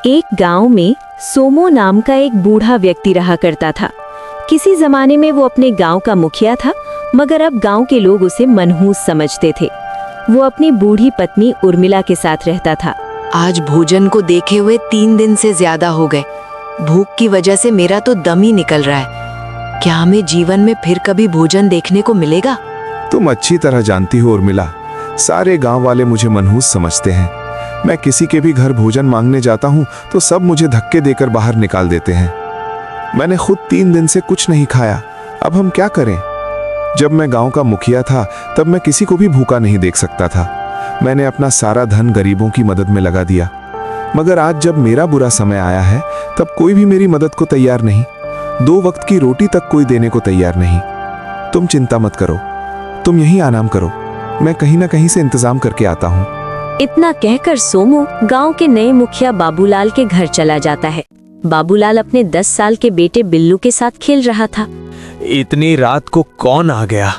एक गांव में सोमो नाम का एक बूढ़ा व्यक्ति रहा करता था। किसी जमाने में वो अपने गांव का मुखिया था, मगर अब गांव के लोग उसे मनहूस समझते थे। वो अपनी बूढ़ी पत्नी उर्मिला के साथ रहता था। आज भोजन को देखे हुए 3 दिन से ज्यादा हो गए। भूख की वजह से मेरा तो दम ही निकल रहा है। क्या हमें जीवन में फिर कभी भोजन देखने को मिलेगा? तुम अच्छी तरह जानती हो उर्मिला, सारे गांव वाले मुझे मनहूस समझते हैं। मैं किसी के भी घर भोजन मांगने जाता हूं तो सब मुझे धक्के देकर बाहर निकाल देते हैं। मैंने खुद 3 दिन से कुछ नहीं खाया, अब हम क्या करें? जब मैं गांव का मुखिया था तब मैं किसी को भी भूखा नहीं देख सकता था। मैंने अपना सारा धन गरीबों की मदद में लगा दिया, मगर आज जब मेरा बुरा समय आया है तब कोई भी मेरी मदद को तैयार नहीं। 2 वक्त की रोटी तक कोई देने को तैयार नहीं। तुम चिंता मत करो, तुम यहीं आराम करो, मैं कहीं ना कहीं से इंतजाम करके आता हूँ। इतना कहकर सोमू गांव के नए मुखिया बाबूलाल के घर चला जाता है। बाबूलाल अपने 10 साल के बेटे बिल्लू के साथ खेल रहा था। इतनी रात को कौन आ गया?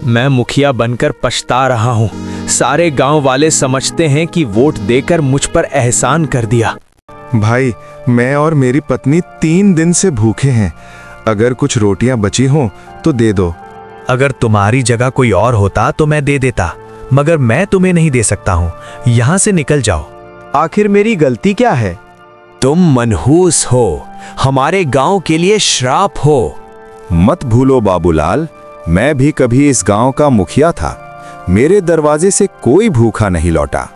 मैं मुखिया बनकर पछता रहा हूँ। सारे गांव वाले समझते हैं कि वोट देकर मुझ पर एहसान कर दिया। भाई, मैं और मेरी पत्नी 3 दिन से भूखे हैं। अगर कुछ रोटियां बची हों तो दे दो। अगर तुम्हारी जगह कोई और होता तो मैं दे देता, मगर मैं तुम्हें नहीं दे सकता हूँ। यहाँ से निकल जाओ। आखिर मेरी गलती क्या है? तुम मनहूस हो, हमारे गांव के लिए श्राप हो। मत भूलो बाबूलाल, मैं भी कभी इस गांव का मुखिया था। मेरे दरवाजे से कोई भूखा नहीं लौटा।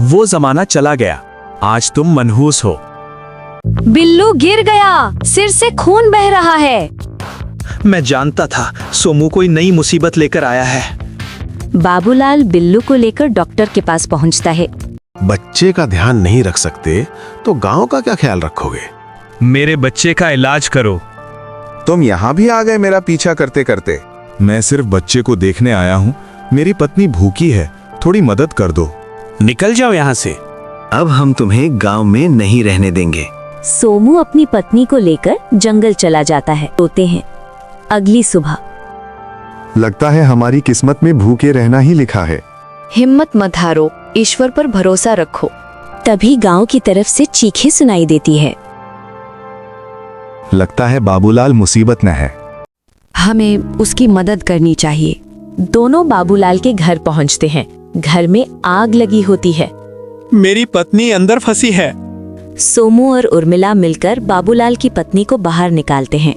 वो जमाना चला गया, आज तुम मनहूस हो। बिल्लू गिर गया, सिर से खून बह रहा है। मैं जानता था सोमू कोई नई मुसीबत लेकर आया है। बाबूलाल बिल्लू को लेकर डॉक्टर के पास पहुंचता है। बच्चे का ध्यान नहीं रख सकते तो गांव का क्या ख्याल रखोगे? मेरे बच्चे का इलाज करो। तुम यहाँ भी आ गए मेरा पीछा करते करते। मैं सिर्फ बच्चे को देखने आया हूँ। मेरी पत्नी भूखी है, थोड़ी मदद कर दो। निकल जाओ यहाँ से। अब हम तुम्हें गांव में नहीं रहने देंगे। सोमू अपनी पत्नी को लेकर जंगल चला जाता है। सोते हैं। अगली सुबह लगता है हमारी किस्मत में भूखे रहना ही लिखा है। हिम्मत मत हारो, ईश्वर पर भरोसा रखो। तभी गांव की तरफ से चीखें सुनाई देती है। लगता है बाबूलाल मुसीबत में है। हमें उसकी मदद करनी चाहिए। दोनों बाबूलाल के घर पहुंचते हैं। घर में आग लगी होती है। मेरी पत्नी अंदर फंसी है। सोमू और उर्मिला मिलकर बाबूलाल की पत्नी को बाहर निकालते हैं।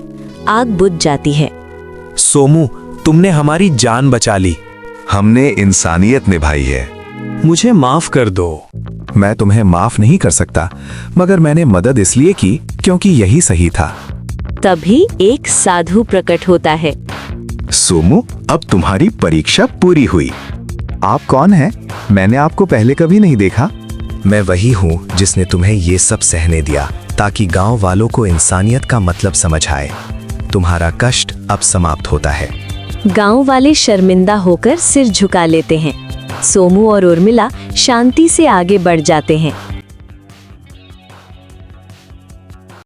आग बुझ जाती है। सोमू, तुमने हमारी जान बचा ली। हमने इंसानियत निभाई है। मुझे माफ कर दो। मैं तुम्हें माफ नहीं कर सकता, मगर मैंने मदद इसलिए की क्योंकि यही सही था। तभी एक साधु प्रकट होता है। सोमू, अब तुम्हारी परीक्षा पूरी हुई। आप कौन हैं? मैंने आपको पहले कभी नहीं देखा। मैं वही हूँ जिसने तुम्हें ये सब सहने दिया ताकि गांव वालों को इंसानियत का मतलब समझ आए। तुम्हारा कष्ट अब समाप्त होता है। गांव वाले शर्मिंदा होकर सिर झुका लेते हैं। सोमू और उर्मिला शांति से आगे बढ़ जाते हैं।